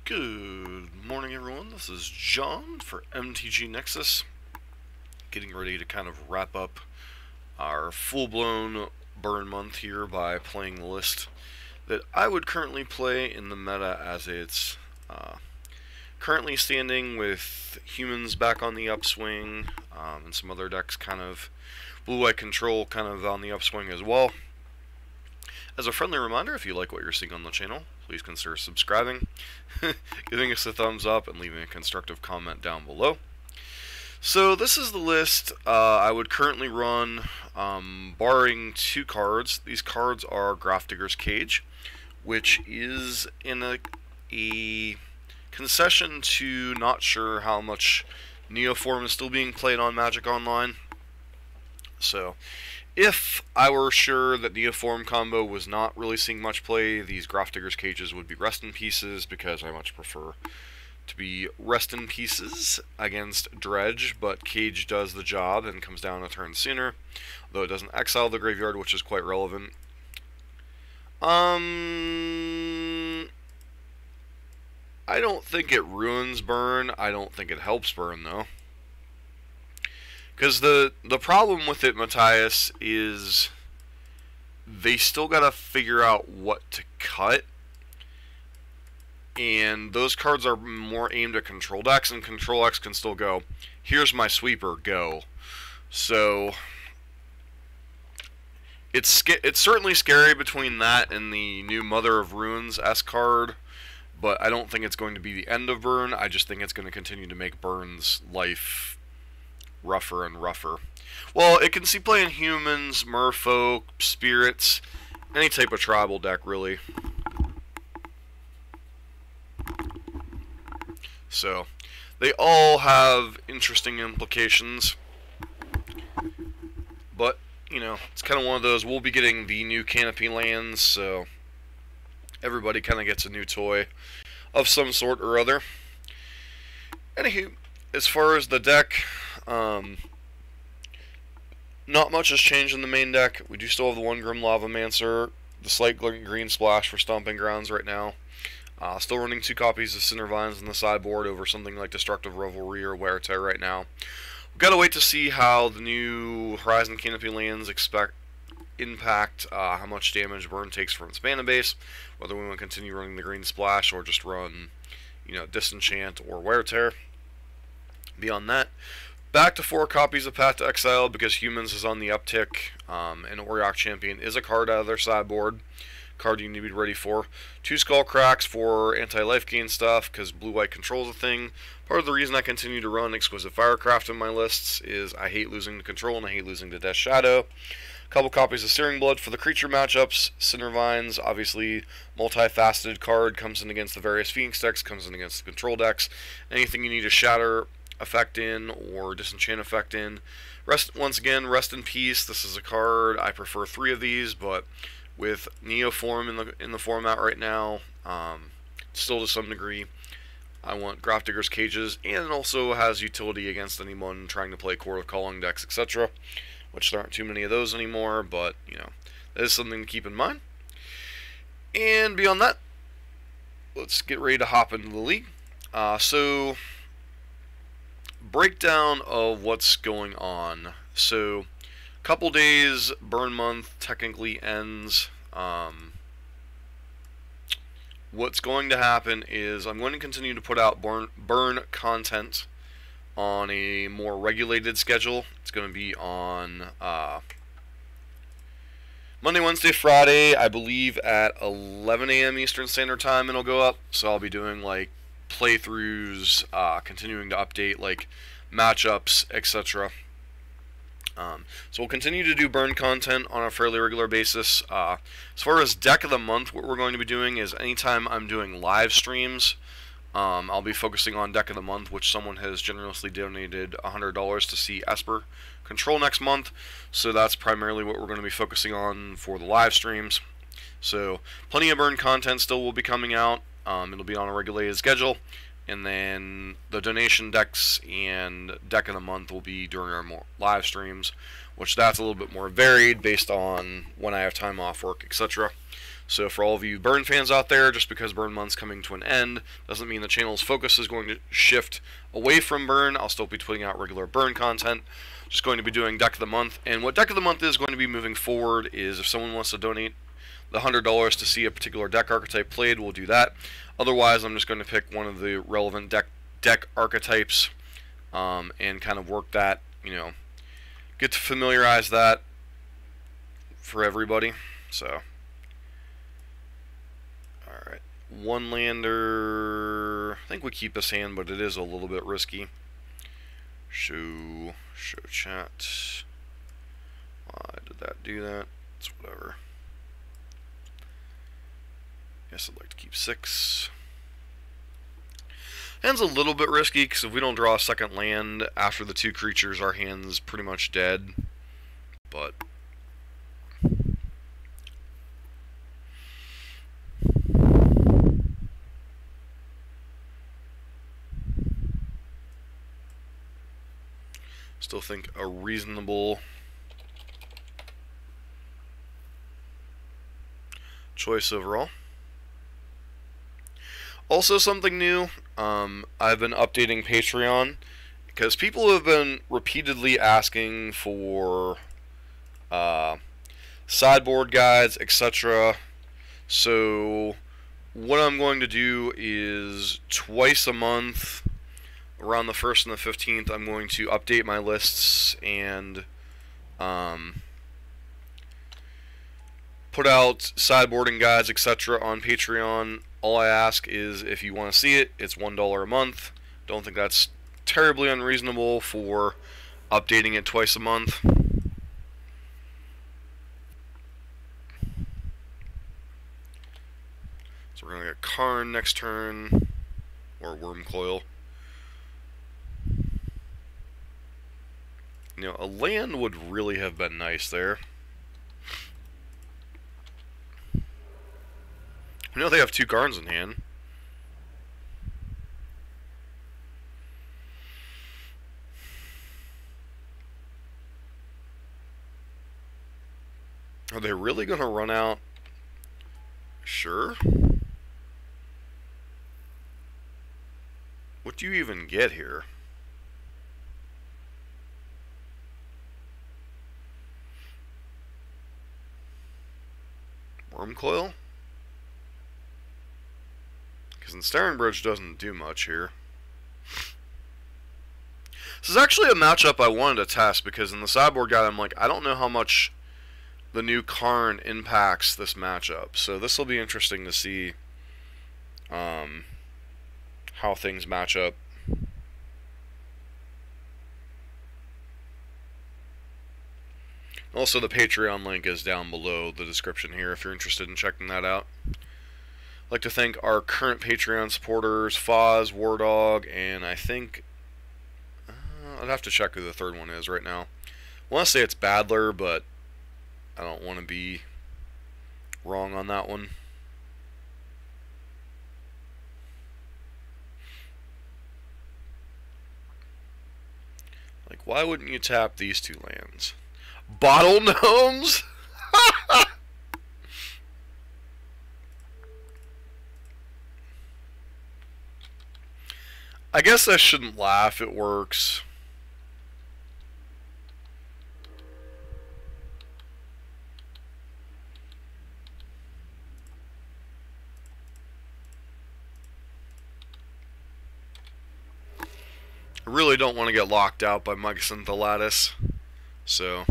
Good morning, everyone. This is John for MTG Nexus, getting ready to kind of wrap up our full-blown burn month here by playing the list that I would currently play in the meta as it's currently standing, with humans back on the upswing, and some other decks kind of blue-white control kind of on the upswing as well. As a friendly reminder, if you like what you're seeing on the channel, please consider subscribing, giving us a thumbs up, and leaving a constructive comment down below. So this is the list I would currently run, barring two cards. These cards are Grafdigger's Cage, which is in a concession to not sure how much Neoform is still being played on Magic Online. So if I were sure that Neoform combo was not really seeing much play, these Grafdigger's Cages would be rest in pieces, because I much prefer to be rest in pieces against Dredge, but Cage does the job and comes down a turn sooner, though it doesn't exile the graveyard, which is quite relevant. I don't think it ruins burn. I don't think it helps burn, though. Because the problem with it, Matthias, is they still gotta figure out what to cut. And those cards are more aimed at control decks, and control decks can still go, here's my sweeper, go. So it's certainly scary between that and the new Mother of Runes S card, but I don't think it's going to be the end of burn. I just think it's going to continue to make Burn's life rougher and rougher. Well, it can see play in humans, merfolk, spirits, any type of tribal deck, really. So they all have interesting implications, but you know, it's kind of one of those. We'll be getting the new Canopy lands, so everybody kind of gets a new toy of some sort or other. Anywho, as far as the deck, not much has changed in the main deck. We do still have the one Grim Lavamancer, the slight green splash for Stomping Grounds right now. Still running 2 copies of Cindervines in the sideboard over something like Destructive Revelry or Wear Tear right now. We've got to wait to see how the new Horizon Canopy lands impact how much damage burn takes from its mana base, whether we want to continue running the green splash or just run, you know, Disenchant or Wear Tear. Beyond that, back to 4 copies of Path to Exile, because Humans is on the uptick, and Auriok Champion is a card out of their sideboard. Card you need to be ready for. 2 Skull Cracks for anti-life gain stuff, because blue-white control is a thing. Part of the reason I continue to run Exquisite Firecraft in my lists is I hate losing to control and I hate losing to Death Shadow. A couple copies of Searing Blood for the creature matchups. Cindervines, obviously, multifaceted card, comes in against the various Phoenix decks, comes in against the control decks. Anything you need a Shatter effect in or Disenchant effect in. Once again, rest in peace. This is a card. I prefer 3 of these, but with Neoform in the format right now, still to some degree, I want Grafdigger's Cages, and it also has utility against anyone trying to play Court of Calling decks, etc., which there aren't too many of those anymore, but, you know, that is something to keep in mind. And beyond that, let's get ready to hop into the league. So, breakdown of what's going on. So, couple days, burn month technically ends. What's going to happen is I'm going to continue to put out burn content on a more regulated schedule. It's going to be on Monday, Wednesday, Friday, I believe at 11 a.m. Eastern Standard Time it'll go up. So I'll be doing like playthroughs, continuing to update like matchups, etc. So we'll continue to do burn content on a fairly regular basis. As far as deck of the month, what we're going to be doing is anytime I'm doing live streams, I'll be focusing on deck of the month, which someone has generously donated $100 to see Esper Control next month. So that's primarily what we're going to be focusing on for the live streams. So plenty of burn content still will be coming out. It'll be on a regulated schedule. And then the donation decks and deck of the month will be during our more live streams, which that's a little bit more varied based on when I have time off work, etc. So for all of you Burn fans out there, just because Burn Month's coming to an end doesn't mean the channel's focus is going to shift away from Burn. I'll still be putting out regular Burn content. Just going to be doing Deck of the Month. And what Deck of the Month is going to be moving forward is if someone wants to donate the $100 to see a particular deck archetype played, we'll do that. Otherwise, I'm just going to pick one of the relevant deck archetypes and kind of work that, get to familiarize that for everybody. So, alright. One lander. I think we keep this hand, but it is a little bit risky. Show chat. Why did that do that? It's whatever. Guess I'd like to keep 6. Hand's a little bit risky because if we don't draw a second land after the 2 creatures, our hand's pretty much dead. But still think a reasonable choice overall. Also, something new, I've been updating Patreon because people have been repeatedly asking for sideboard guides, etc. So what I'm going to do is twice a month, around the 1st and the 15th, I'm going to update my lists and put out sideboarding guides, etc. on Patreon. All I ask is if you want to see it, it's $1 a month. Don't think that's terribly unreasonable for updating it twice a month. So we're going to get Karn next turn, or Wormcoil. A land would really have been nice there. I know they have 2 Karns in hand. Are they really going to run out? Sure. What do you even get here? Wormcoil? Because Ensnaring Bridge doesn't do much here. This is actually a matchup I wanted to test because in the sideboard guide I'm like, I don't know how much the new Karn impacts this matchup. So this will be interesting to see how things match up. Also, the Patreon link is down below the description here if you're interested in checking that out. I'd like to thank our current Patreon supporters, Foz, Wardog, and I think I'd have to check who the third one is right now. I want to say it's Badler, but I don't want to be wrong on that one. Like, why wouldn't you tap these 2 lands? Bottle Gnomes? I guess I shouldn't laugh, it works. I really don't want to get locked out by Mycosynthelatus, so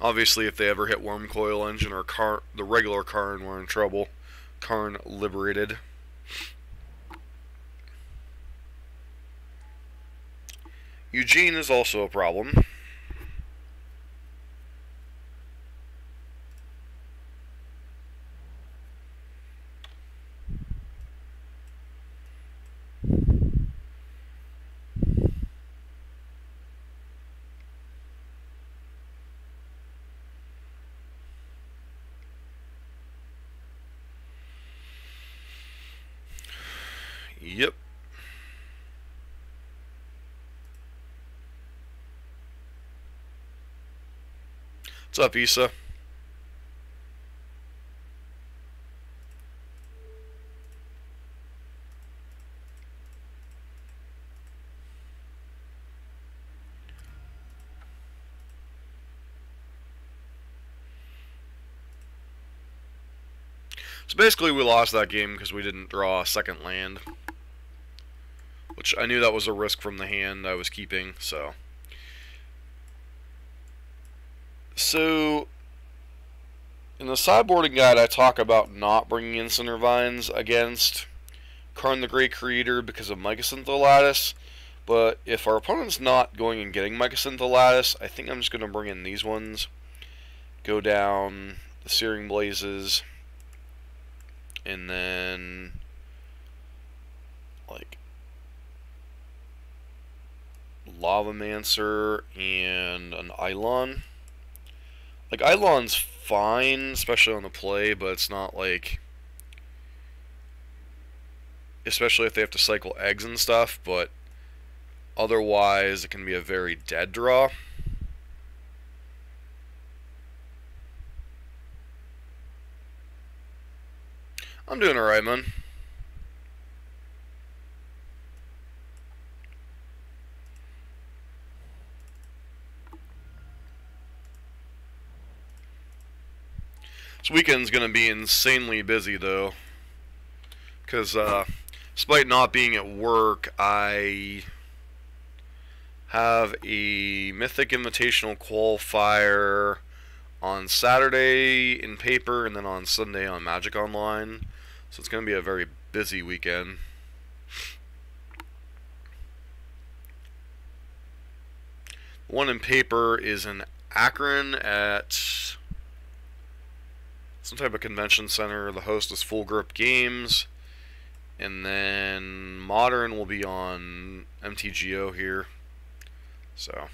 obviously if they ever hit Wormcoil Engine or the regular Karn, we're in trouble. Karn liberated. Eugene is also a problem. Yep. What's up, Issa? So basically we lost that game because we didn't draw a second land. Which I knew that was a risk from the hand I was keeping, so... So, in the sideboarding guide I talk about not bringing in Center Vines against Karn the Great Creator because of Mycosynthal Lattice. But if our opponent's not going and getting Mycosynthal Lattice, I think I'm just going to bring in these ones. Go down the Searing Blazes. And then, like, Lavamancer and an Eidolon. Like, Eidolon's fine, especially on the play, but it's not like... Especially if they have to cycle eggs and stuff, but otherwise it can be a very dead draw. I'm doing alright, man. This weekend's going to be insanely busy, though. Because, despite not being at work, I have a Mythic Invitational qualifier on Saturday in paper, and then on Sunday on Magic Online. So it's going to be a very busy weekend. The one in paper is in Akron at some type of convention center. The host is Full Grip Games. And then Modern will be on MTGO here. So...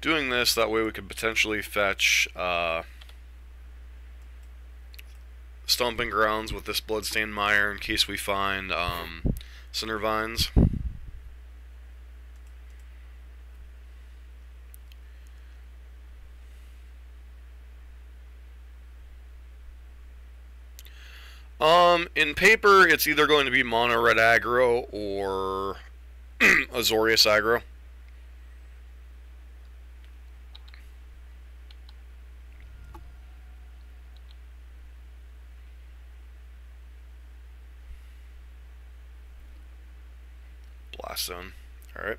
doing this, that way we could potentially fetch Stomping Grounds with this Bloodstained Mire in case we find Center Vines. In paper, it's either going to be mono red aggro or Azorius aggro. Blast Zone. Alright.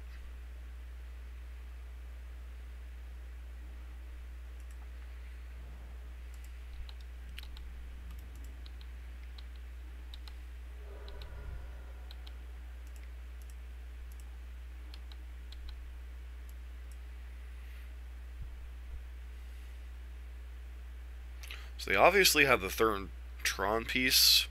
So they obviously have the third Tron piece.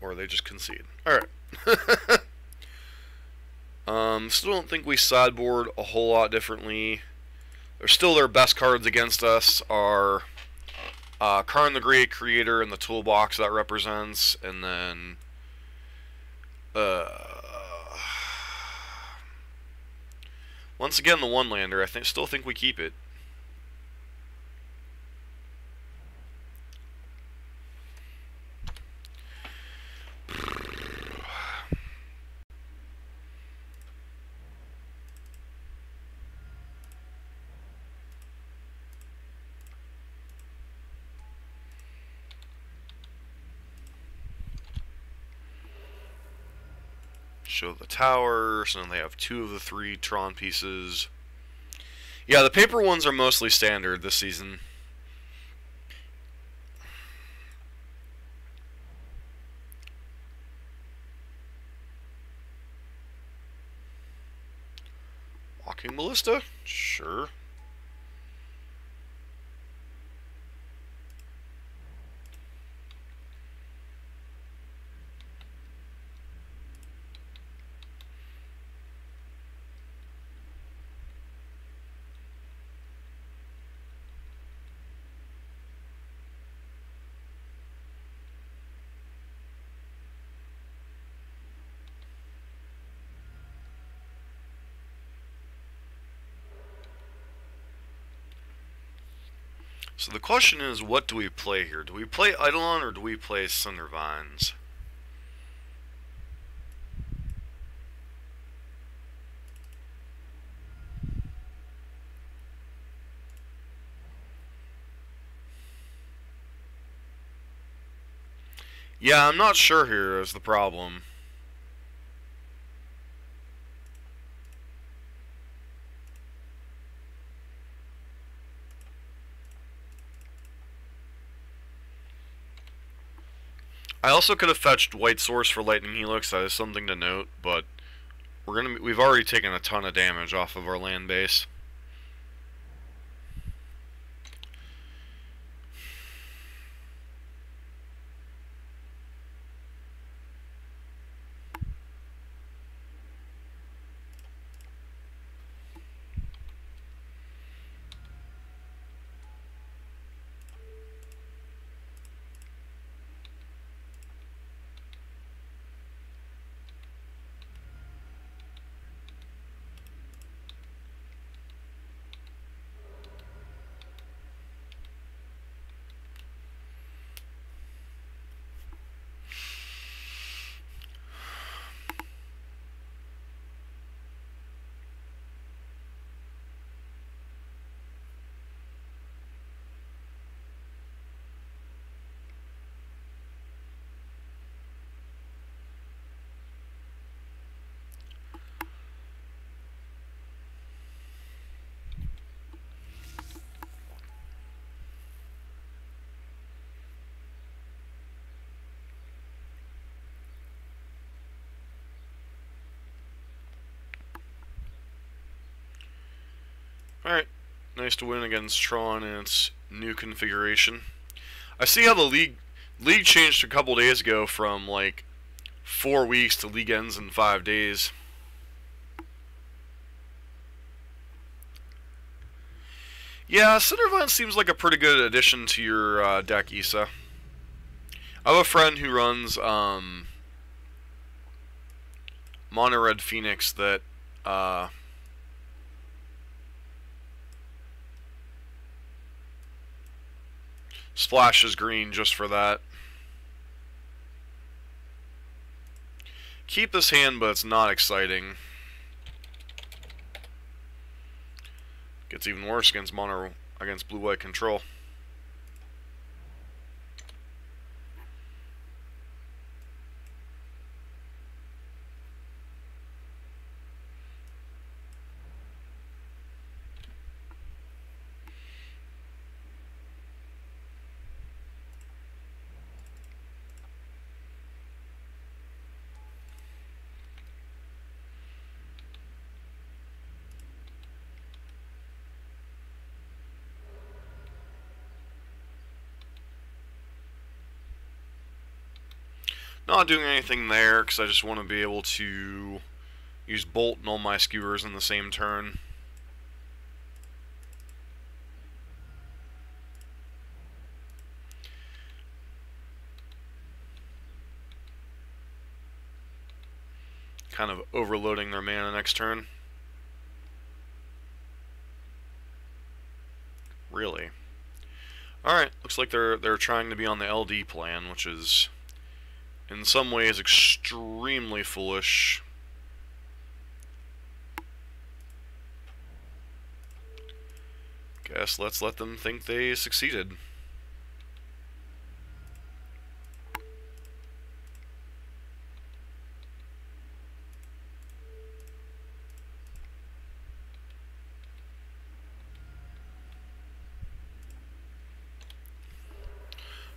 Or they just concede. Alright. Still don't think we sideboard a whole lot differently. Still, their best cards against us are Karn the Great Creator and the toolbox that represents, and then once again the one-lander. Still think we keep it. Show the tower, so then they have 2 of the 3 Tron pieces. Yeah, the paper ones are mostly standard this season. Ballista? Sure. So the question is, what do we play here? Do we play Eidolon or do we play Cindervines? Yeah, I'm not sure here is the problem. I also could have fetched White Source for Lightning Helix. That is something to note, but we've already taken a ton of damage off of our land base. Alright, nice to win against Tron in its new configuration. I see how the league changed a couple days ago from like 4 weeks to league ends in 5 days. Yeah, Cindervine seems like a pretty good addition to your deck, Issa. I have a friend who runs Mono Red Phoenix that splashes green just for that. Keep this hand, but it's not exciting. Gets even worse against blue-white control. Not doing anything there because I just want to be able to use Bolt and all my skewers in the same turn. Kind of overloading their mana next turn. Really? Alright, looks like they're trying to be on the LD plan, which is in some ways extremely foolish. Guess let's let them think they succeeded.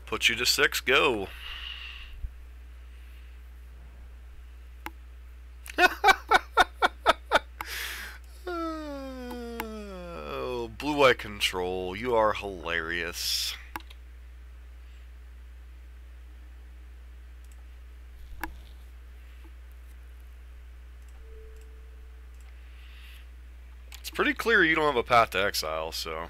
Put you to 6, go. Control. You are hilarious. It's pretty clear you don't have a path to exile, so...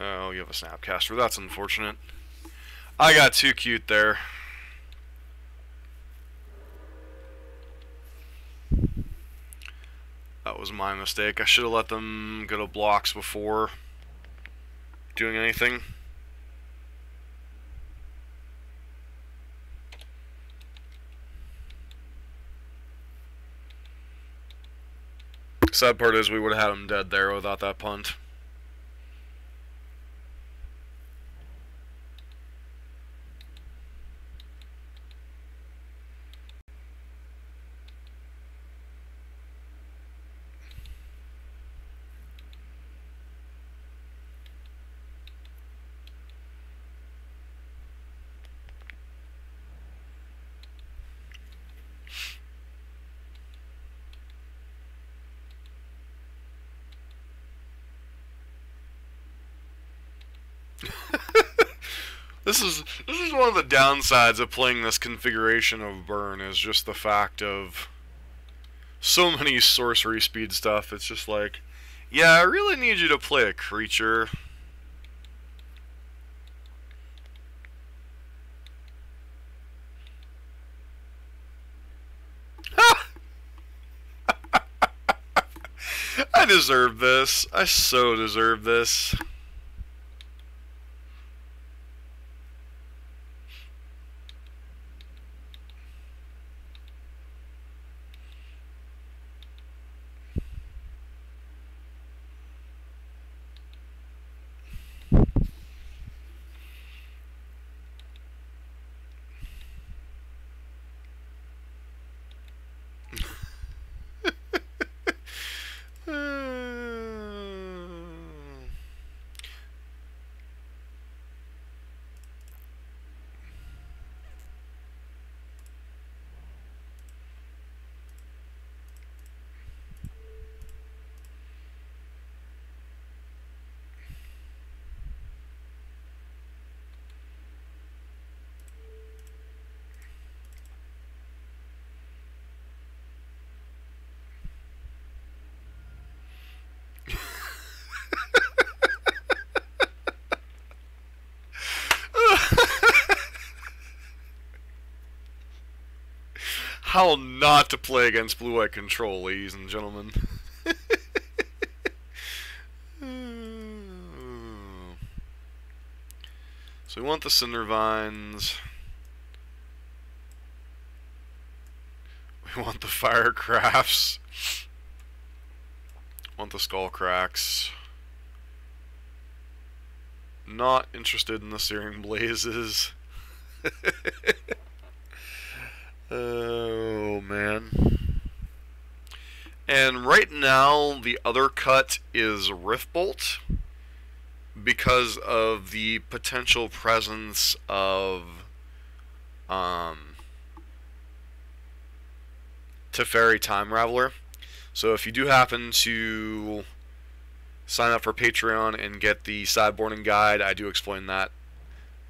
Oh, you have a Snapcaster. That's unfortunate. I got too cute there. That was my mistake. I should have let them go to blocks before doing anything. Sad part is we would have had him dead there without that punt. This is one of the downsides of playing this configuration of Burn, is just the fact of so many sorcery speed stuff. It's just like, yeah, I really need you to play a creature. I deserve this. I so deserve this. How not to play against blue-white control, ladies and gentlemen. So we want the Cinder Vines. We want the Firecrafts. Want the Skull Cracks. Not interested in the Searing Blazes. Oh, man. And right now, the other cut is Riftbolt, because of the potential presence of Teferi Time Raveler. So if you do happen to sign up for Patreon and get the sideboarding guide, I do explain that.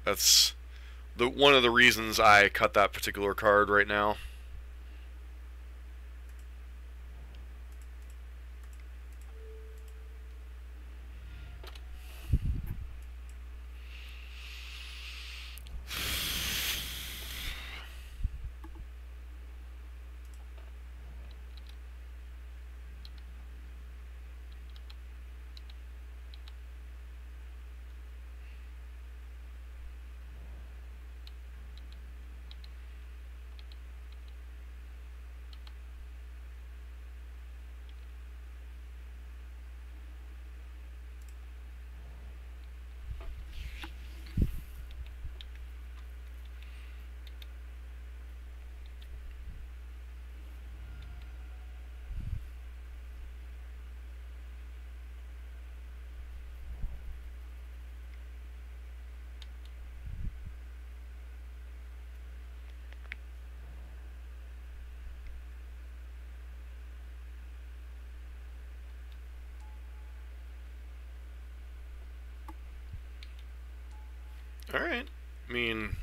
That's one of the reasons I cut that particular card right now. Alright. I mean,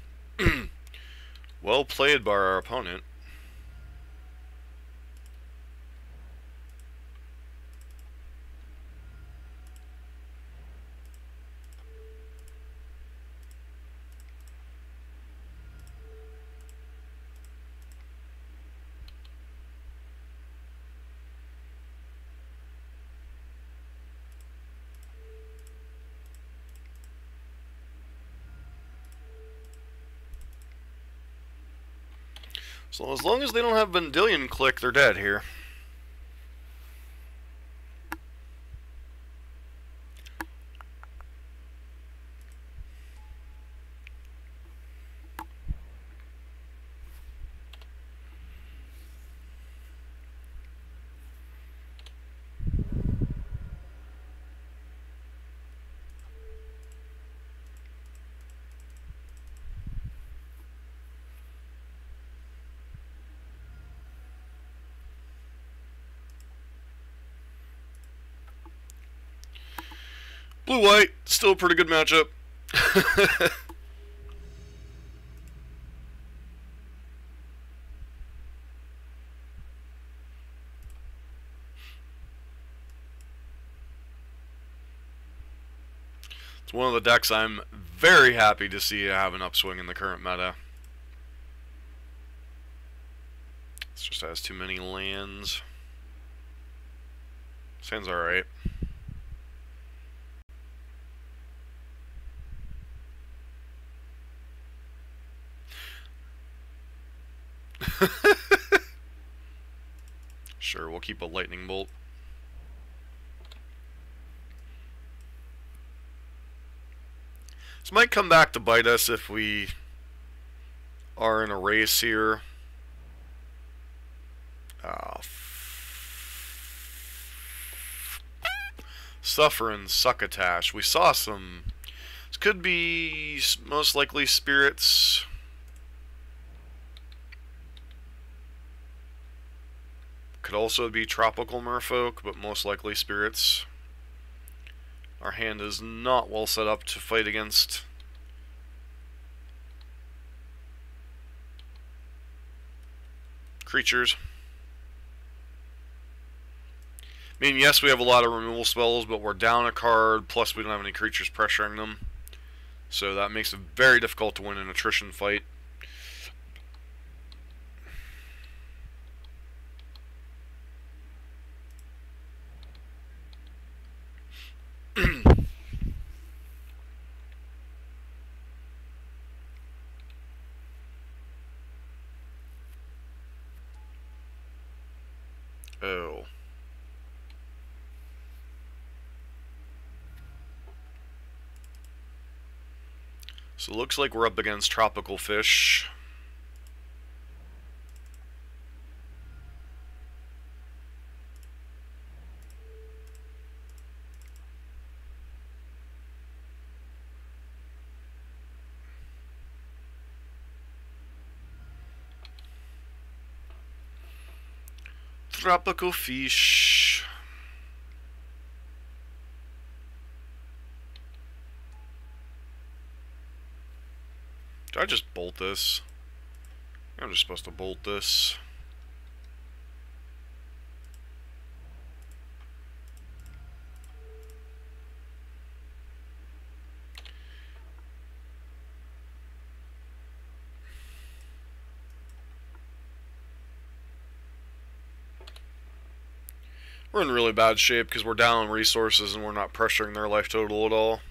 well played by our opponent. So as long as they don't have Vendilion click, they're dead here. Blue-white, still a pretty good matchup. It's one of the decks I'm very happy to see have an upswing in the current meta. It just has too many lands. Sounds alright. Sure, we'll keep a lightning bolt. This might come back to bite us if we are in a race here. Suffering Succotash. We saw some. This could be most likely spirits. Could also be tropical merfolk, but most likely spirits. Our hand is not well set up to fight against creatures. I mean, yes, we have a lot of removal spells, but we're down a card, plus we don't have any creatures pressuring them. So that makes it very difficult to win an attrition fight. Oh. So it looks like we're up against tropical fish. Tropical fish. Did I just bolt this? I'm just supposed to bolt this. We're in really bad shape because we're down on resources and we're not pressuring their life total at all.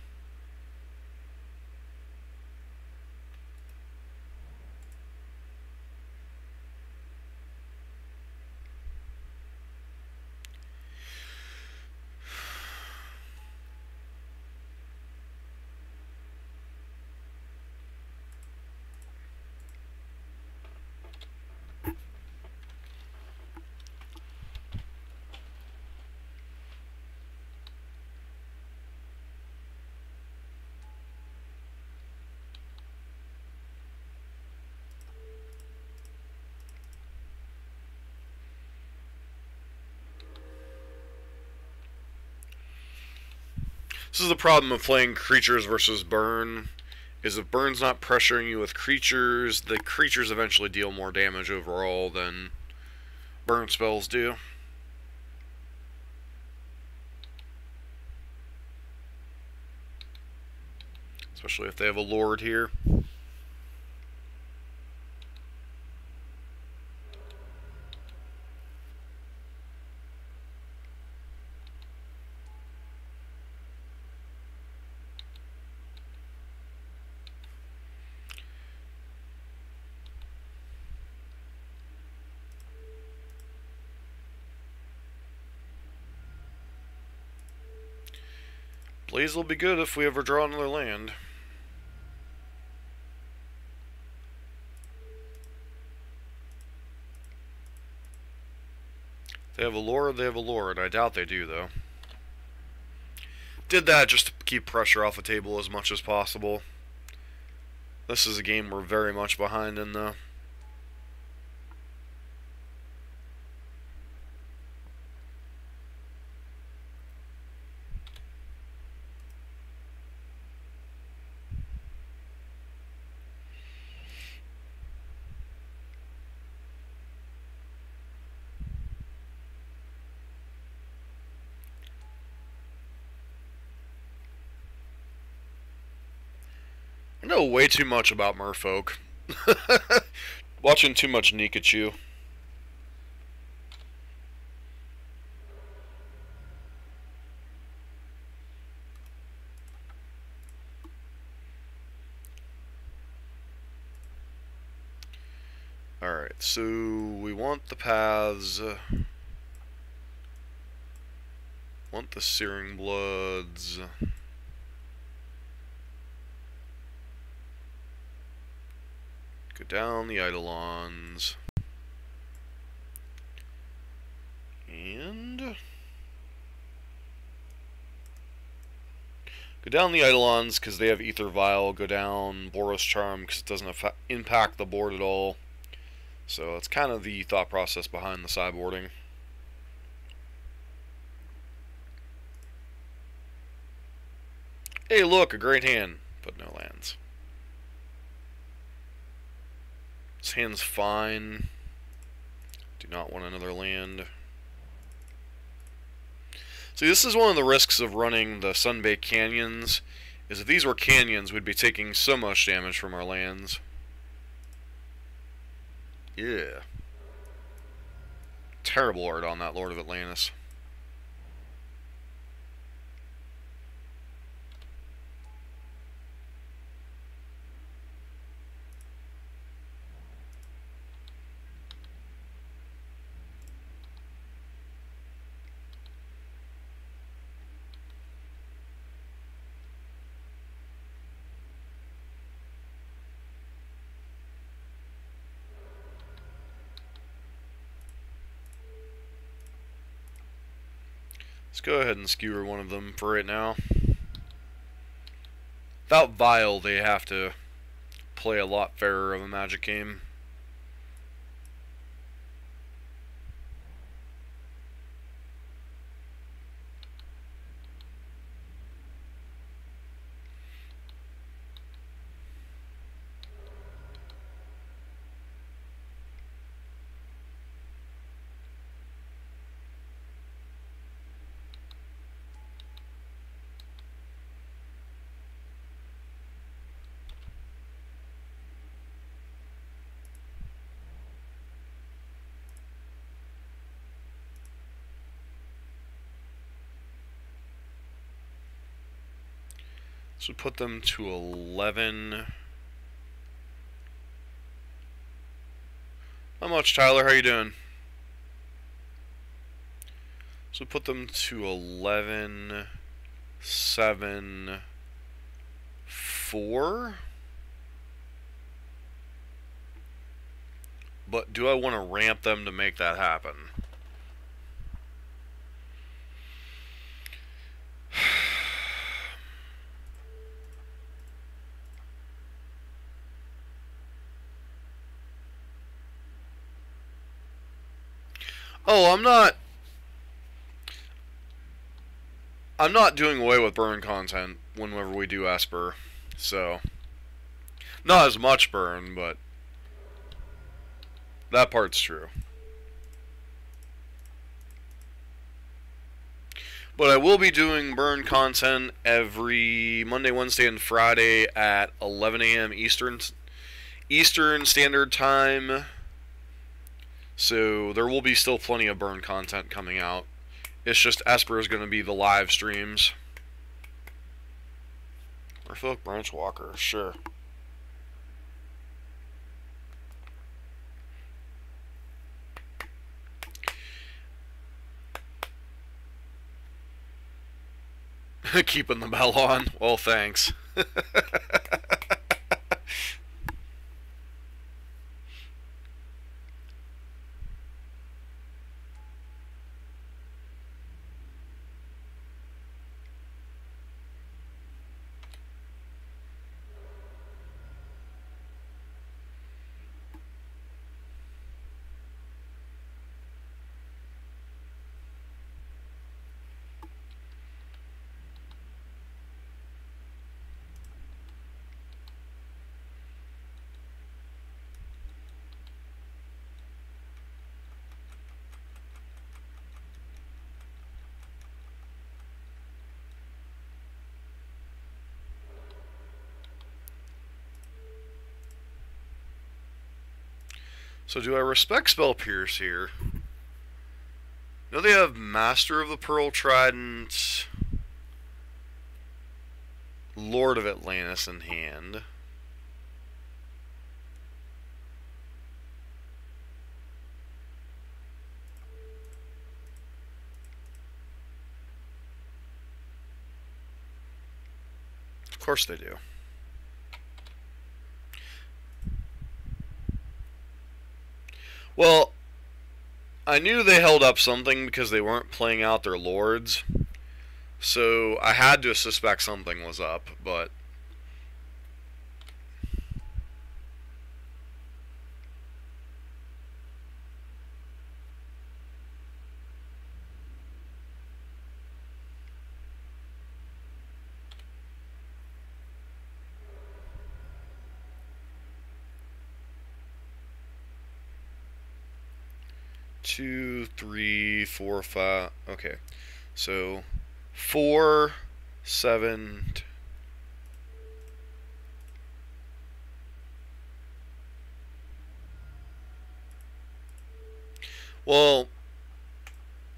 This is the problem of playing creatures versus burn, is if Burn's not pressuring you with creatures, the creatures eventually deal more damage overall than burn spells do. Especially if they have a Lord here. Blaze will be good if we ever draw another land. They have a Lord, they have a Lord. I doubt they do, though. Did that just to keep pressure off the table as much as possible. This is a game we're very much behind in, though. I know way too much about merfolk. Watching too much Nikachu. Alright, so we want the paths. Want the Searing Bloods. Go down the Eidolons. And go down the Eidolons because they have Ether Vial. Go down Boros Charm because it doesn't impact the board at all. So that's kind of the thought process behind the sideboarding. Hey, look, a great hand, but no lands. This hand's fine. Do not want another land. See, this is one of the risks of running the Sunbaked Canyons, is if these were canyons, we'd be taking so much damage from our lands. Yeah. Terrible art on that Lord of Atlantis. Let's go ahead and skewer one of them for right now. Without Vial, they have to play a lot fairer of a Magic game. So put them to 11. How much, Tyler? How you doing? So put them to 11, 7, 4. But do I want to ramp them to make that happen? Oh, I'm not doing away with burn content whenever we do Esper, so Not as much burn, but that part's true. But I will be doing burn content every Monday, Wednesday, and Friday at 11 a.m. Eastern Standard Time. So there will be still plenty of burn content coming out. It's just Esper is going to be the live streams. Merfolk Branchwalker, sure. Keeping the bell on. Well, thanks. So do I respect Spell Pierce here? No, they have Master of the Pearl Trident, Lord of Atlantis in hand. Of course they do. Well, I knew they held up something because they weren't playing out their lords. So I had to suspect something was up, but... Two, three, four, five. Okay, so 4, 7. Well,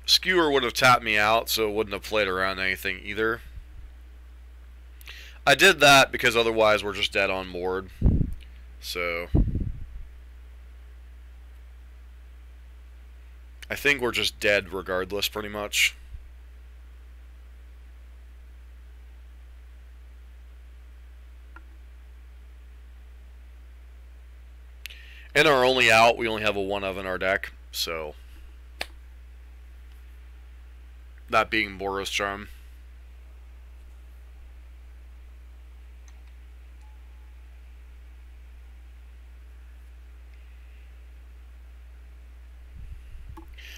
Skewer would have tapped me out, so it wouldn't have played around anything either. I did that because otherwise we're just dead on board. So I think we're just dead regardless, pretty much. And our only out, we only have a 1 of in our deck, so that being Boros Charm.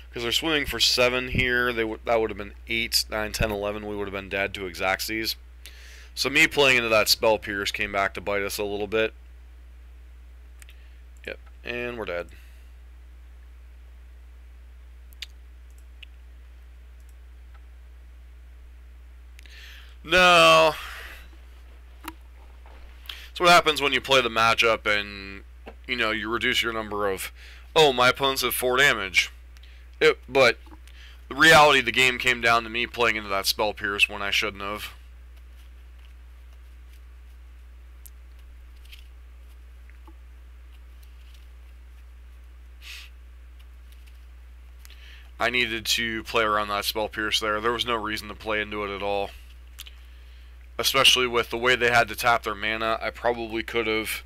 Because they're swimming for 7 here. That would have been 8, 9, 10, 11. We would have been dead to Xaxes. So me playing into that Spell Pierce came back to bite us a little bit. Yep, and we're dead. No. That's what happens when you play the matchup and, you know, you reduce your number of, oh, my opponents have 4 damage. But the reality of the game came down to me playing into that Spell Pierce when I shouldn't have. I needed to play around that Spell Pierce there. There was no reason to play into it at all. Especially with the way they had to tap their mana, I probably could have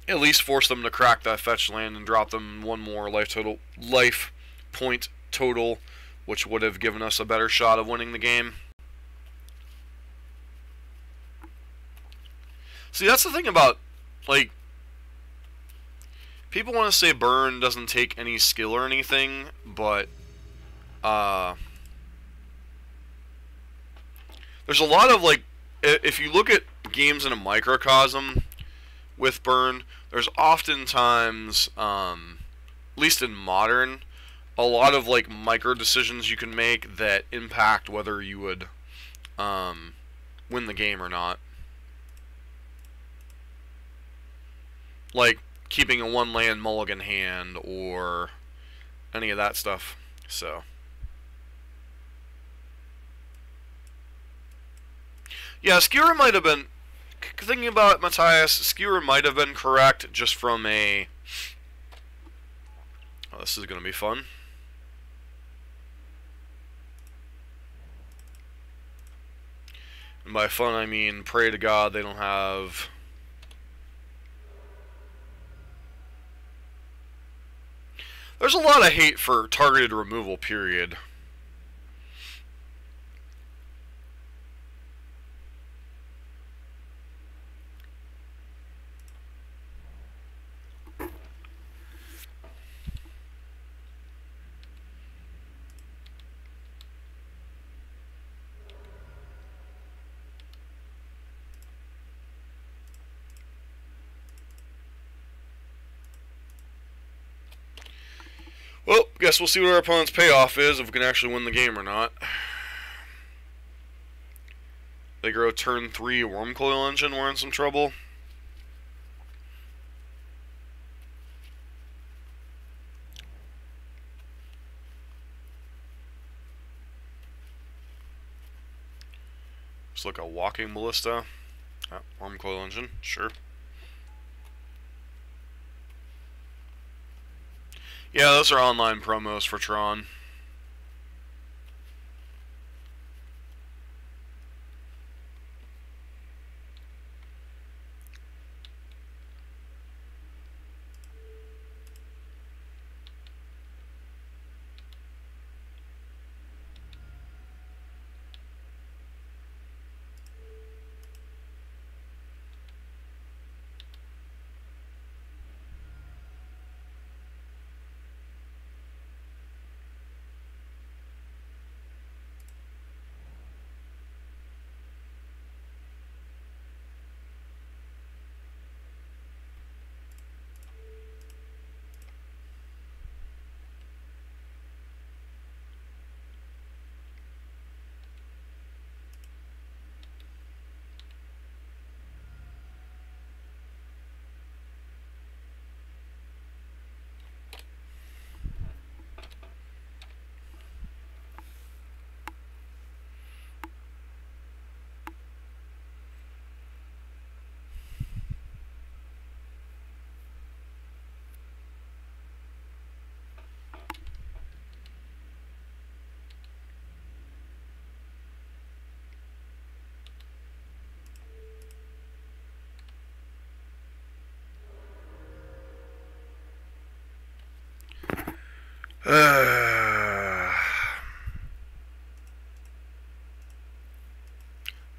at least forced them to crack that fetch land and drop them 1 more life point total, which would have given us a better shot of winning the game. See, that's the thing about, like, people want to say burn doesn't take any skill or anything, but there's a lot of, like, if you look at games in a microcosm, with burn, there's oftentimes, at least in modern, a lot of like micro decisions you can make that impact whether you would win the game or not. Like keeping a one land mulligan hand or any of that stuff. So yeah, Skewer might have been, thinking about it, Matthias, Skewer might have been correct just from a, oh, this is going to be fun. And by fun I mean pray to God they don't have there's a lot of hate for targeted removal, period. Well, guess we'll see what our opponent's payoff is, if we can actually win the game or not. They grow turn 3 Worm Coil Engine, we're in some trouble. Just like a Walking Ballista. Worm Coil Engine, sure. Yeah, those are online promos for Tron.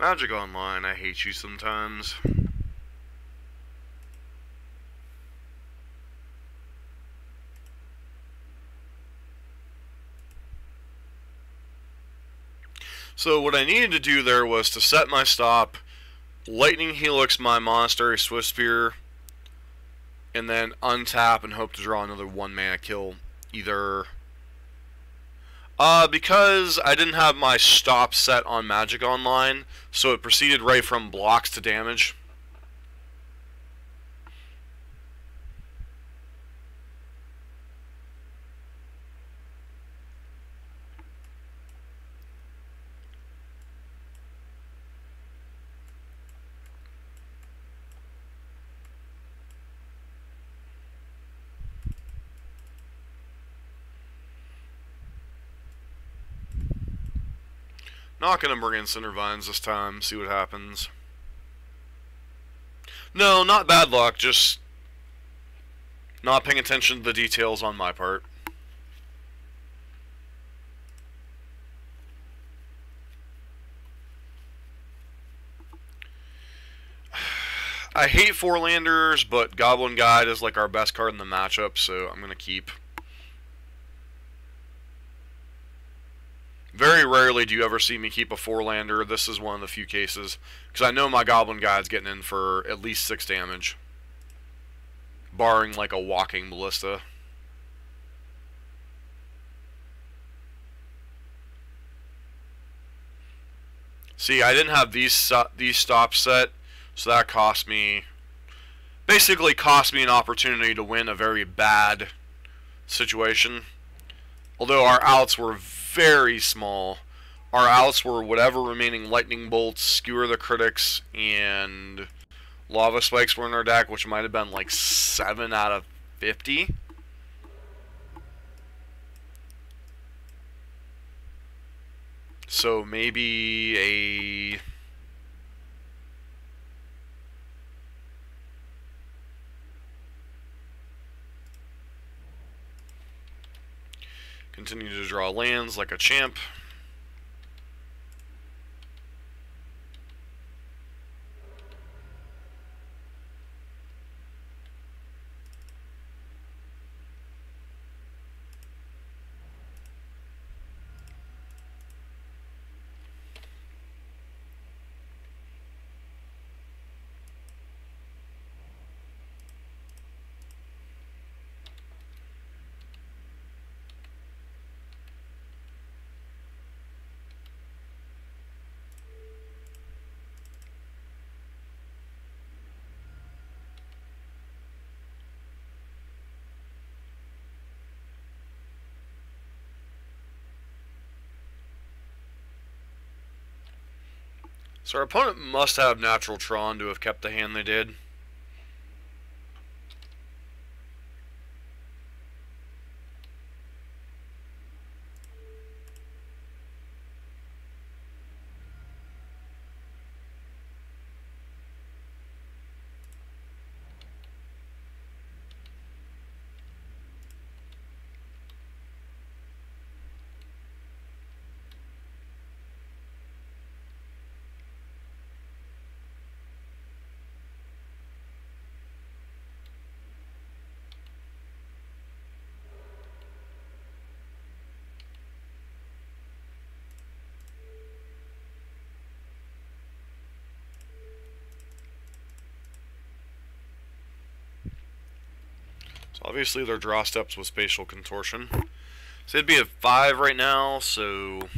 Magic Online, I hate you sometimes. So what I needed to do there was to set my stop, Lightning Helix my Monastery Swiftspear, and then untap and hope to draw another 1-mana kill. Either because I didn't have my stop set on Magic Online, so it proceeded right from blocks to damage. Not gonna bring in Cindervines this time, see what happens. No, not bad luck, just not paying attention to the details on my part. I hate Four-landers, but Goblin Guide is like our best card in the matchup, so I'm gonna keep. Very rarely do you ever see me keep a 4-lander. This is one of the few cases, because I know my Goblin Guide's getting in for at least 6 damage. barring like a walking ballista. See, I didn't have these stops set, so that basically cost me an opportunity to win a very bad situation. Although our outs were very small. Our outs were whatever remaining lightning bolts, skewer the critics, and lava spikes were in our deck, which might have been like 7 out of 50. So maybe a... Continue to draw lands like a champ. So our opponent must have natural Tron to have kept the hand they did. So obviously their draw steps was spatial contortion. So it'd be at 5 right now, so...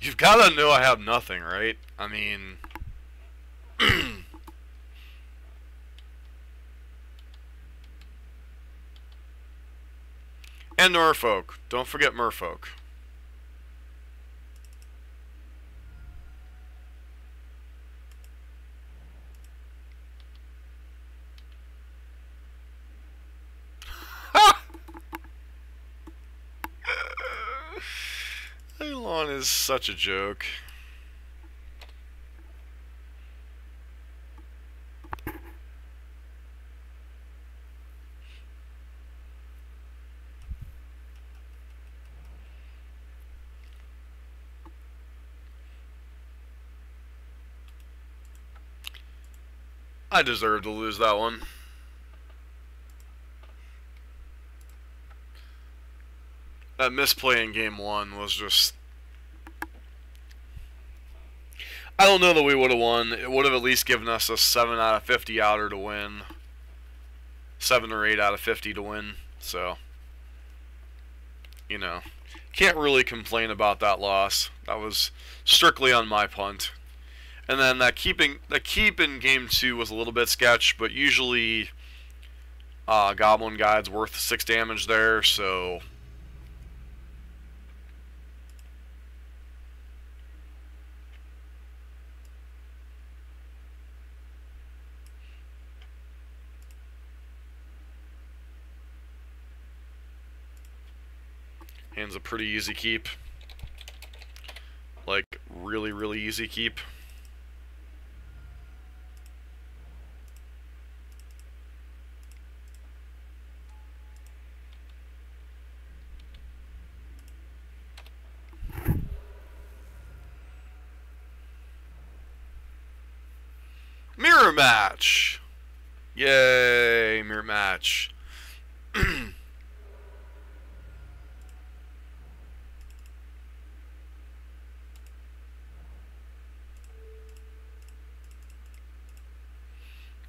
You've got to know I have nothing, right? I mean... And Merfolk. Don't forget Merfolk. Elon is such a joke. I deserve to lose that one. That misplay in game 1 was just... I don't know that we would have won. It would have at least given us a 7 out of 50 outer to win. 7 or 8 out of 50 to win. So, you know, can't really complain about that loss. That was strictly on my punt. And then that keep in game 2 was a little bit sketch, but usually Goblin Guide's worth 6 damage there, so... Hand's a pretty easy keep. Like, really, really easy keep. Mirror match! Yay, mirror match.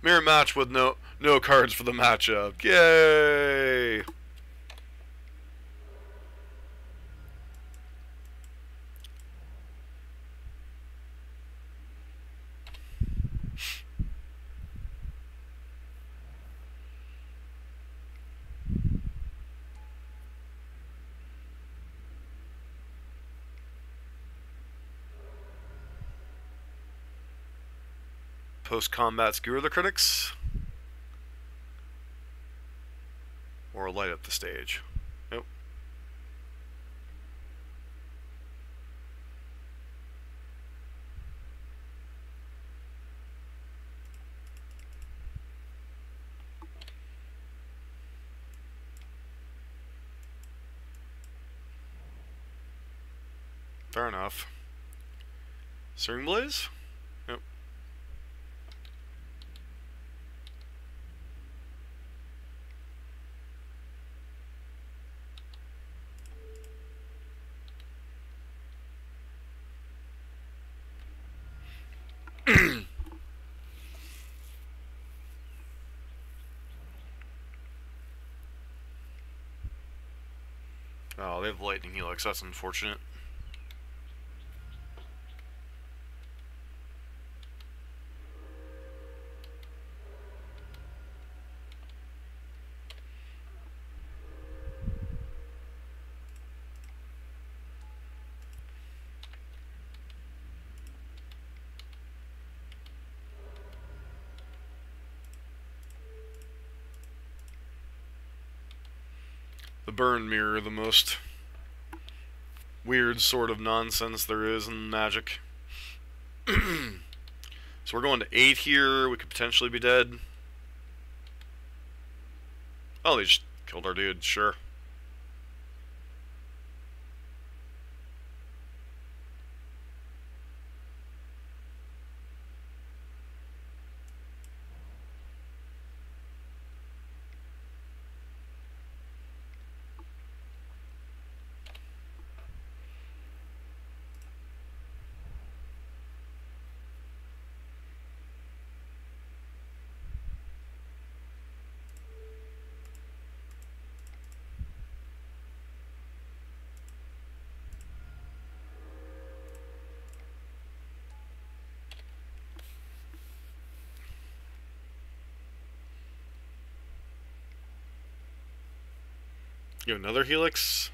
Mirror match with no cards for the matchup. Yay! Post-combat skewer the critics, or light up the stage. Nope. Fair enough. Searing Blaze? Nope. Oh, they have Lightning Helix. That's unfortunate. The burn mirror, the most weird sort of nonsense there is in Magic. So we're going to 8 here. We could potentially be dead. Oh, they just killed our dude. Sure. You have another Helix?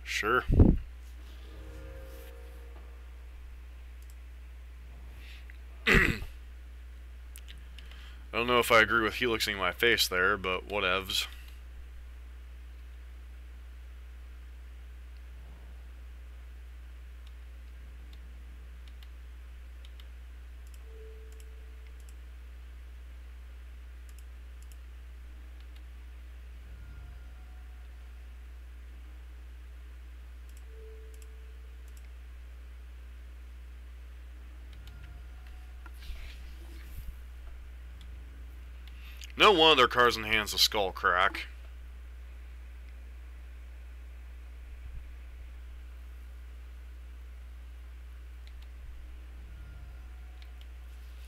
Sure. I don't know if I agree with helixing my face there, but whatevs. No one of their cards in hand's a Skull Crack.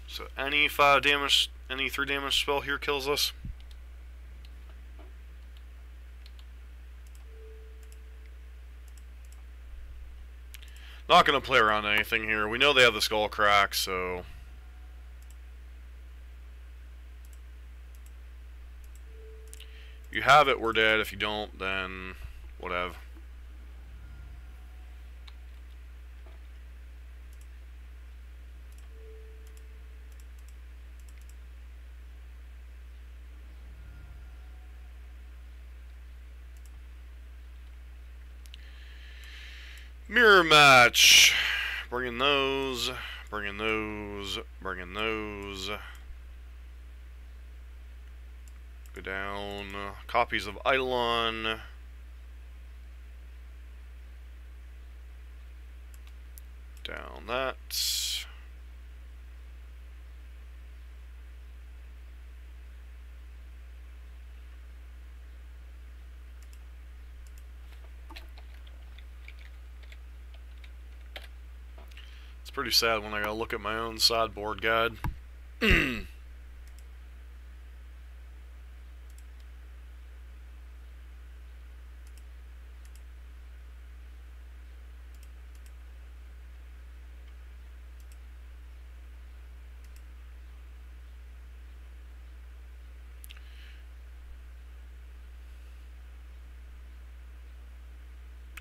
So any 5 damage, any 3 damage spell here kills us. Not gonna play around anything here. We know they have the Skull Crack, so if you have it, we're dead. If you don't, then whatever. Mirror match. Bringing those. Bringing those. Bringing those. Go down. Copies of Eidolon. Down that. It's pretty sad when I gotta look at my own sideboard guide.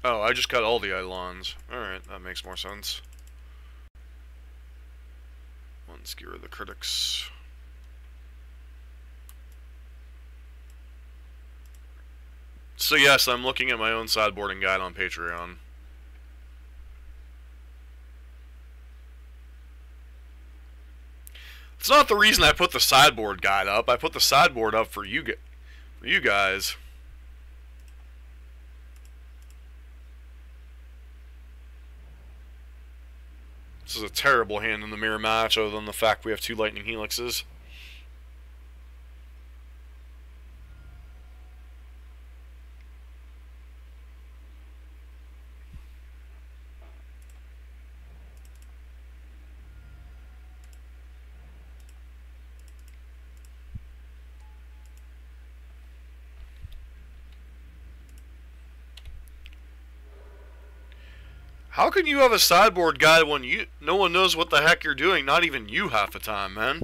Oh, I just got all the Eidolons. Alright, that makes more sense. Let's get rid of the critics. So yes, I'm looking at my own sideboarding guide on Patreon. It's not the reason I put the sideboard guide up. I put the sideboard up for you guys. This is a terrible hand in the mirror match, other than the fact we have 2 lightning helixes. How can you have a sideboard guide when no one knows what the heck you're doing? Not even you half the time, man.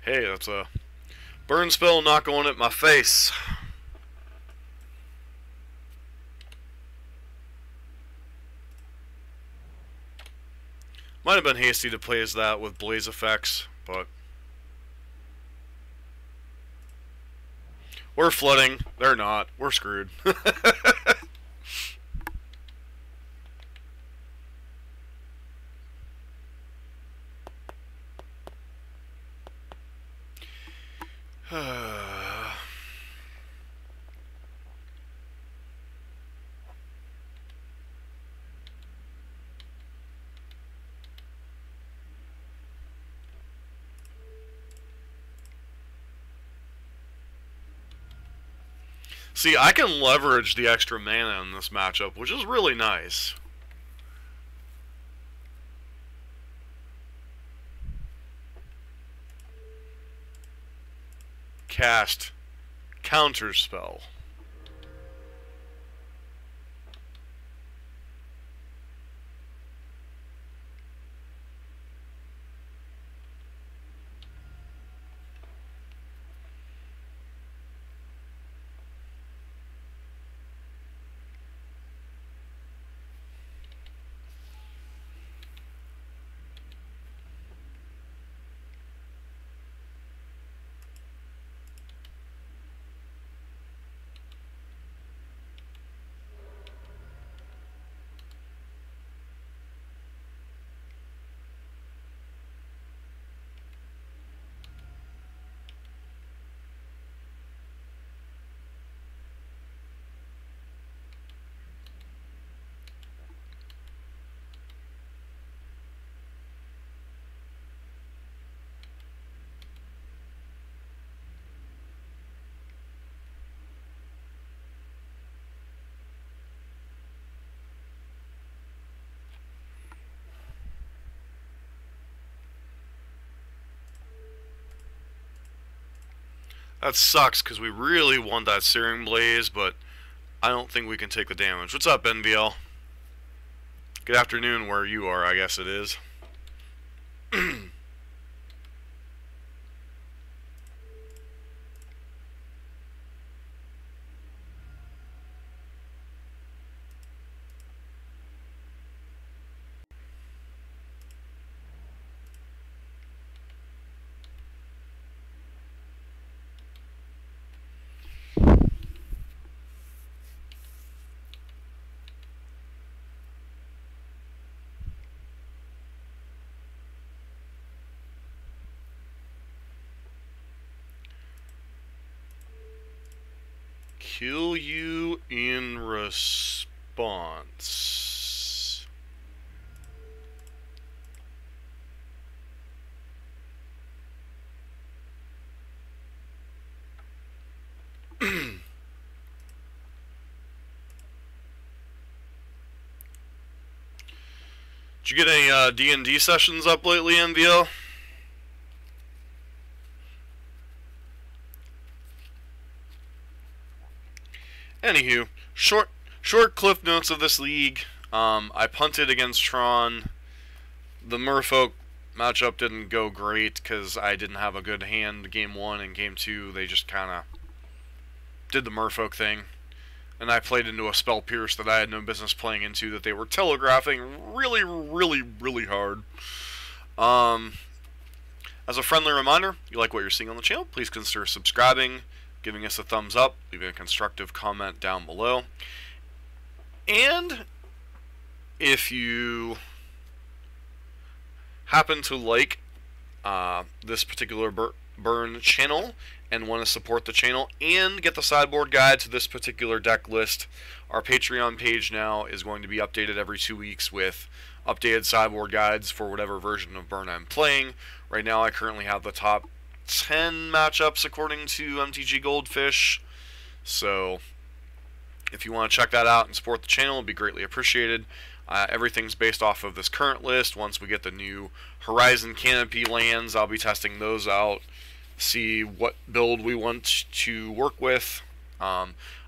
Hey, that's a burn spell not going at my face. Might have been hasty to play as that with blaze effects, but we're flooding. They're not. We're screwed. See, I can leverage the extra mana in this matchup, which is really nice. Cast Counterspell. That sucks, because we really want that Searing Blaze, but I don't think we can take the damage. What's up, NVL? Good afternoon where you are, I guess it is. Kill you in response. Did you get any D&D sessions up lately, MVL? Anywho, short cliff notes of this league. I punted against Tron. The Merfolk matchup didn't go great because I didn't have a good hand game 1 and game 2. They just kind of did the Merfolk thing. And I played into a Spell Pierce that I had no business playing into that they were telegraphing really, really, really hard. As a friendly reminder, if you like what you're seeing on the channel, please consider subscribing, giving us a thumbs up, leaving a constructive comment down below. And if you happen to like this particular burn channel and want to support the channel and get the sideboard guide to this particular deck list, our Patreon page now is going to be updated every 2 weeks with updated sideboard guides for whatever version of burn I'm playing. Right now I currently have the top 10 matchups according to MTG Goldfish, so if you want to check that out and support the channel, it'd be greatly appreciated. Everything's based off of this current list. Once we get the new Horizon Canopy lands, I'll be testing those out, see what build we want to work with.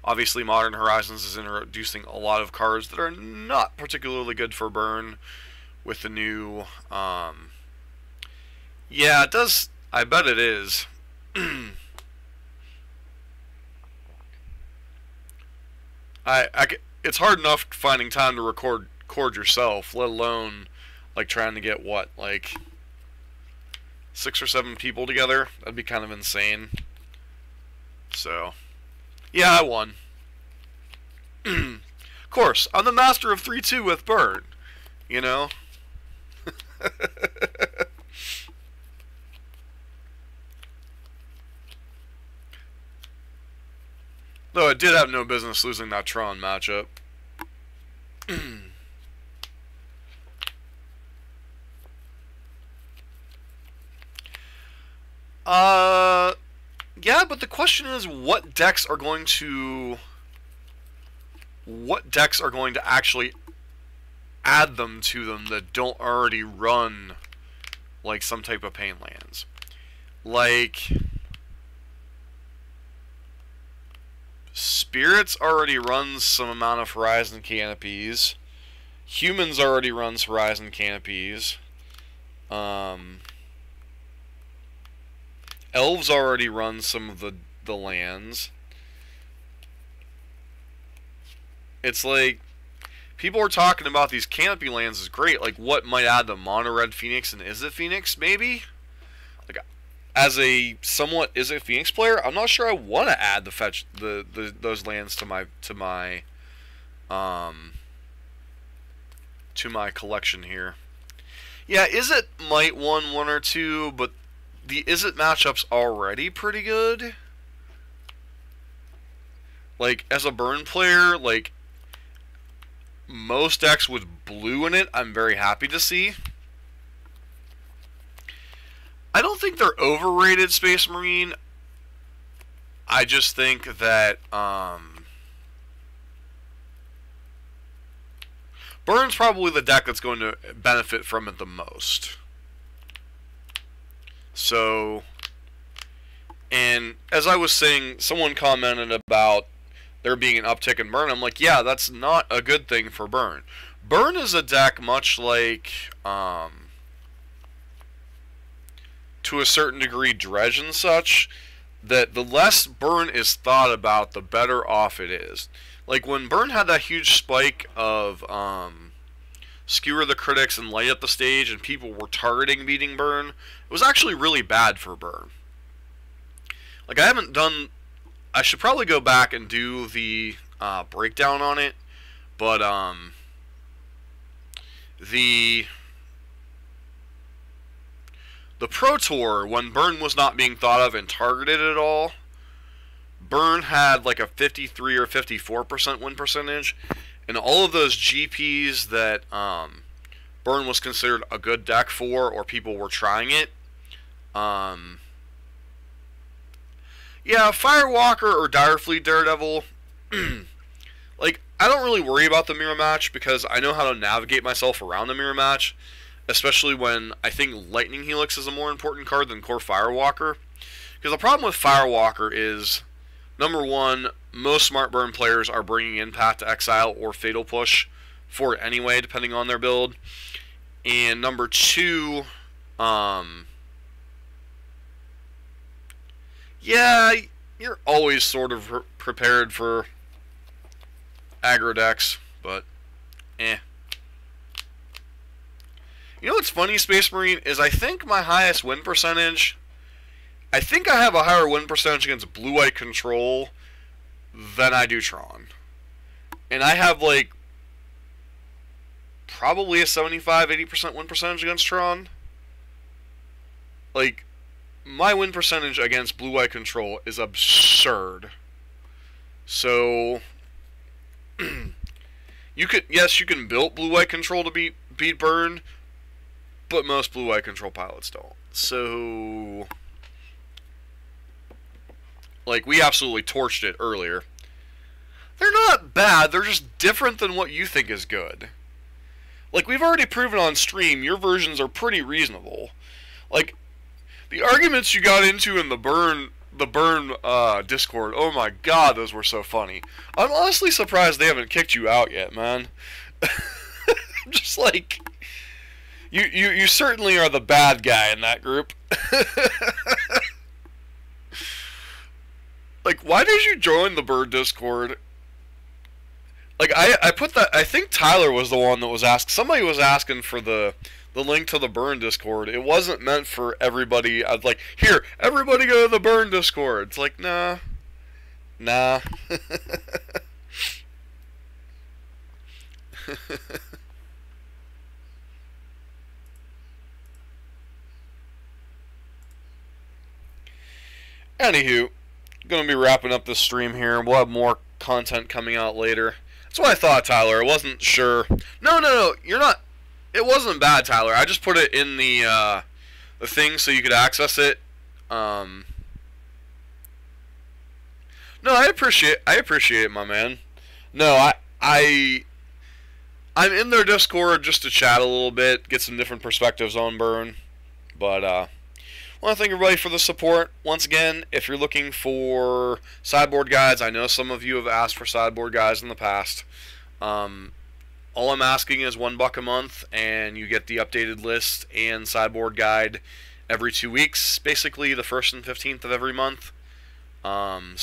Obviously Modern Horizons is introducing a lot of cards that are not particularly good for burn with the new yeah, it does. I bet it is. It's hard enough finding time to record yourself, let alone like trying to get what, like 6 or 7 people together. That'd be kind of insane. So, yeah, I won. Of course, I'm the master of 3-2 with burn. You know. Though I did have no business losing that Tron matchup. Yeah, but the question is what decks are going to actually add them to them that don't already run like some type of pain lands. Like Spirits already runs some amount of Horizon Canopies. Humans already runs Horizon Canopies. Elves already run some of the lands. It's like people are talking about these Canopy lands is great. Like what might add them? Mono Red Phoenix and Is It Phoenix maybe? Like as a somewhat Is It Phoenix player, I'm not sure I want to add those lands to my collection here. Yeah, Is It might one or two, but the Is It matchup's already pretty good. Like as a burn player, like most decks with blue in it, I'm very happy to see. I don't think they're overrated, Space Marine. I just think that Burn's probably the deck that's going to benefit from it the most. So And as I was saying, someone commented about there being an uptick in burn. I'm like, yeah, that's not a good thing for burn. Burn is a deck much like, to a certain degree, Dredge and such, that the less burn is thought about, the better off it is. Like, when burn had that huge spike of, Skewer the Critics and Light Up the Stage, and people were targeting beating burn, it was actually really bad for burn. Like, I should probably go back and do the breakdown on it, but the Pro Tour, when burn was not being thought of and targeted at all, burn had like a 53 or 54% win percentage, and all of those GPs that burn was considered a good deck for, or people were trying it, yeah, Firewalker or Direfleet Daredevil, like, I don't really worry about the mirror match because I know how to navigate myself around the mirror match, especially when I think Lightning Helix is a more important card than core Firewalker. Because the problem with Firewalker is, number one, most smart burn players are bringing in Path to Exile or Fatal Push for it anyway, depending on their build. And number two, yeah, you're always sort of prepared for aggro decks, but eh. You know what's funny, Space Marine, is I think my highest win percentage, I think I have a higher win percentage against Blue-White Control than I do Tron. And I have, like, probably a 75-80% win percentage against Tron. Like, my win percentage against Blue-White Control is absurd. So, you can build Blue-White Control to beat burn, but most Blue-White Control pilots don't. So, like, we absolutely torched it earlier. They're not bad, they're just different than what you think is good. Like, we've already proven on stream, your versions are pretty reasonable. Like, the arguments you got into in the burn Discord, oh my god, those were so funny. I'm honestly surprised they haven't kicked you out yet, man. I'm just like, you certainly are the bad guy in that group. Like, why did you join the bird Discord? Like, I put that, I think Tyler was the one that was somebody was asking for the link to the burn Discord. It wasn't meant for everybody. I was like, here, everybody go to the burn Discord. It's like, nah. Anywho, gonna be wrapping up this stream here. We'll have more content coming out later. That's what I thought, Tyler. I wasn't sure. No, you're not. It wasn't bad, Tyler. I just put it in the thing so you could access it. No, I appreciate it, my man. No, I'm in their Discord just to chat a little bit, get some different perspectives on burn. But I want to thank everybody for the support. Once again, if you're looking for sideboard guides, I know some of you have asked for sideboard guides in the past. All I'm asking is $1 a month, and you get the updated list and sideboard guide every 2 weeks, basically the 1st and 15th of every month. But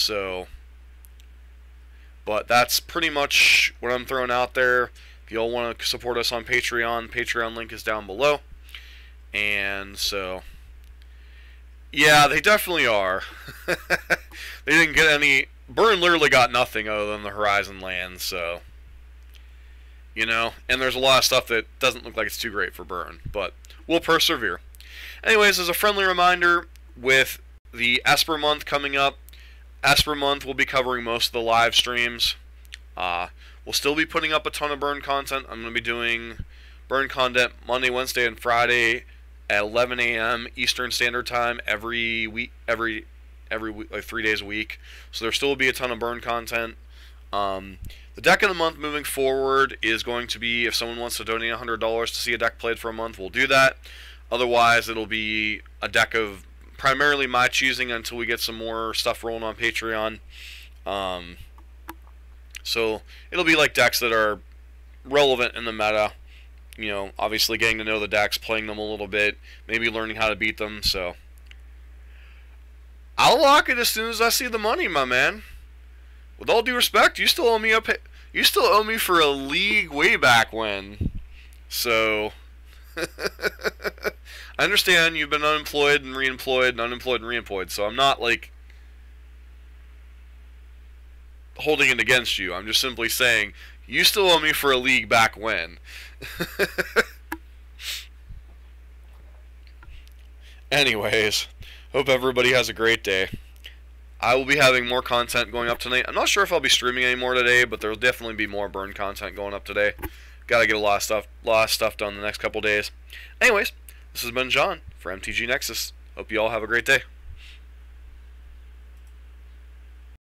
that's pretty much what I'm throwing out there. If y'all want to support us on Patreon, Patreon link is down below. And so, yeah, they definitely are. They didn't get any. Burn literally got nothing other than the Horizon lands, so. You know, and there's a lot of stuff that doesn't look like it's too great for burn, but we'll persevere. Anyways, as a friendly reminder, with the Esper month coming up, Esper month will be covering most of the live streams. We'll still be putting up a ton of burn content. I'm going to be doing burn content Monday, Wednesday, and Friday at 11 a.m. Eastern Standard Time every week, every week, like 3 days a week. So there still will be a ton of burn content. The deck of the month moving forward is going to be, if someone wants to donate $100 to see a deck played for a month, we'll do that. Otherwise, it'll be a deck of primarily my choosing until we get some more stuff rolling on Patreon. So it'll be like decks that are relevant in the meta. You know, obviously getting to know the decks, playing them a little bit, maybe learning how to beat them. So I'll lock it as soon as I see the money, my man. With all due respect, you still owe me you still owe me for a league way back when. So I understand you've been unemployed and reemployed and unemployed and reemployed. So I'm not like holding it against you. I'm just simply saying you still owe me for a league back when. Anyways, hope everybody has a great day. I will be having more content going up tonight. I'm not sure if I'll be streaming anymore today, but there will definitely be more burn content going up today. Gotta get a lot of stuff done the next couple days. Anyways, this has been John for MTG Nexus. Hope you all have a great day.